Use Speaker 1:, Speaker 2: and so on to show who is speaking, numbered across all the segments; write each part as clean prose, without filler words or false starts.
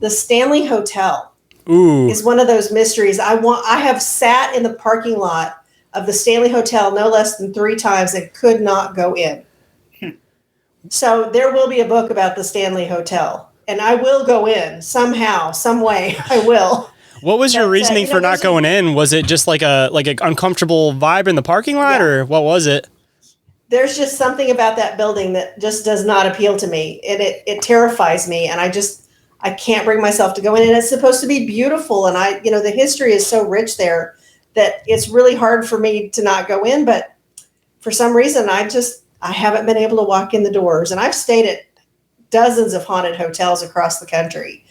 Speaker 1: The Stanley Hotel
Speaker 2: Ooh.
Speaker 1: is one of those mysteries. I have sat in the parking lot of the Stanley Hotel no less than 3 times and could not go in. So there will be a book about the Stanley Hotel, and I will go in somehow, some way. I will.
Speaker 2: What was your reasoning for not going in? Was it just like an uncomfortable vibe in the parking lot, or what was it?
Speaker 1: There's just something about that building that just does not appeal to me, and it terrifies me, and I can't bring myself to go in. And it's supposed to be beautiful, and the history is so rich there that it's really hard for me to not go in. But for some reason, I haven't been able to walk in the doors, and I've stayed at dozens of haunted hotels across the country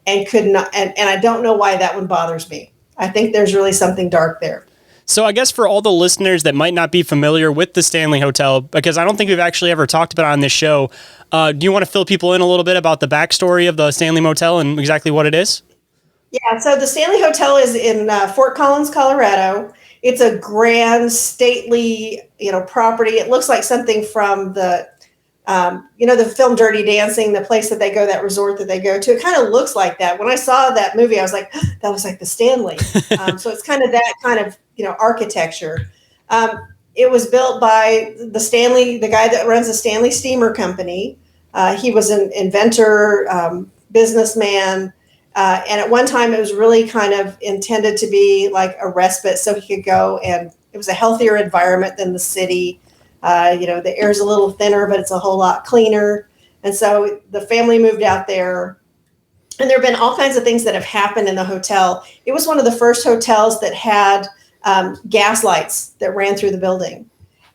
Speaker 1: and could not, and I don't know why that one bothers me. I think there's really something dark there.
Speaker 2: So I guess for all the listeners that might not be familiar with the Stanley Hotel, because I don't think we've actually ever talked about it on this show, do you want to fill people in a little bit about the backstory of the Stanley Motel and exactly what it is?
Speaker 1: Yeah, so the Stanley Hotel is in Fort Collins, Colorado. It's a grand, stately, property. It looks like something from the film Dirty Dancing, the place that they go, that resort that they go to. It kind of looks like that. When I saw that movie, I was like, that looks like the Stanley. So it's kind of that kind of, architecture. It was built by the guy that runs the Stanley Steamer Company. He was an inventor, businessman. And at one time it was really kind of intended to be like a respite so he could go, and it was a healthier environment than the city. The air's a little thinner, but it's a whole lot cleaner. And so the family moved out there, and there have been all kinds of things that have happened in the hotel. It was one of the first hotels that had gas lights that ran through the building.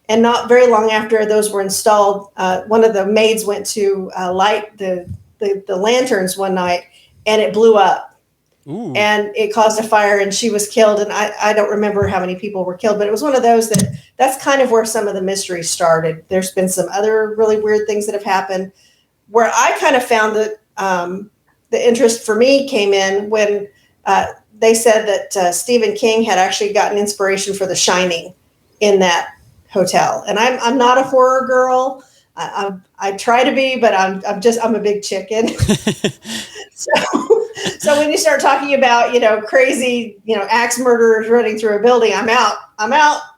Speaker 1: And not very long after those were installed, one of the maids went to light the lanterns one night, and it blew up. Ooh. And it caused a fire, and she was killed. And I don't remember how many people were killed, but it was one of those that's kind of where some of the mystery started. There's been some other really weird things that have happened. Where I kind of found that the interest for me came in when they said that Stephen King had actually gotten inspiration for The Shining in that hotel. And I'm not a horror girl. I try to be, but I'm a big chicken. So when you start talking about, crazy, axe murderers running through a building, I'm out.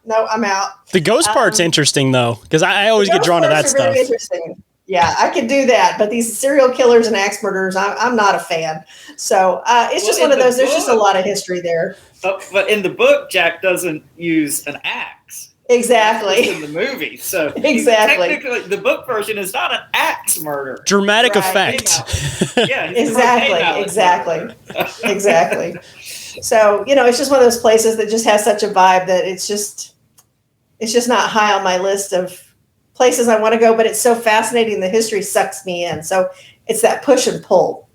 Speaker 1: No, I'm out.
Speaker 2: The ghost part's interesting though, because I always get drawn to that stuff.
Speaker 1: Really interesting. Yeah, I could do that, but these serial killers and axe murderers, I'm not a fan. So it's just one of those. There's just a lot of history there.
Speaker 3: But in the book, Jack doesn't use an axe.
Speaker 1: Exactly.
Speaker 3: In the movie, so
Speaker 1: exactly.
Speaker 3: Technically, the book version is not an axe murder.
Speaker 2: Dramatic effect.
Speaker 3: Yeah,
Speaker 1: exactly. So it's just one of those places that just has such a vibe that it's just not high on my list of places I want to go, but it's so fascinating. The history sucks me in. So it's that push and pull.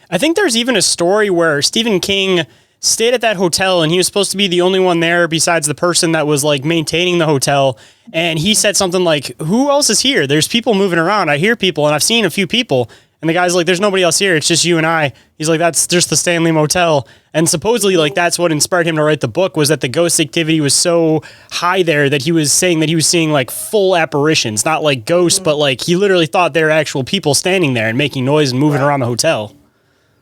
Speaker 2: I think there's even a story where Stephen King stayed at that hotel, and he was supposed to be the only one there besides the person that was like maintaining the hotel. And he said something like, "Who else is here? There's people moving around. I hear people, and I've seen a few people." And the guy's like, "There's nobody else here. It's just you and I." He's like, "That's just the Stanley Motel." And supposedly, like, that's what inspired him to write the book, was that the ghost activity was so high there that he was saying that he was seeing like full apparitions, not like ghosts, but like he literally thought there were actual people standing there and making noise and moving around the hotel.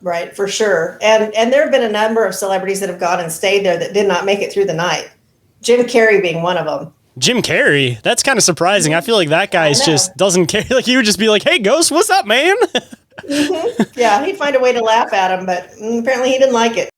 Speaker 1: Right, for sure. And there have been a number of celebrities that have gone and stayed there that did not make it through the night. Jim Carrey being one of them.
Speaker 2: Jim Carrey? That's kind of surprising. I feel like that guy just doesn't care. Like, he would just be like, "Hey, ghost, what's up, man?"
Speaker 1: Mm-hmm. Yeah, he'd find a way to laugh at him, but apparently he didn't like it.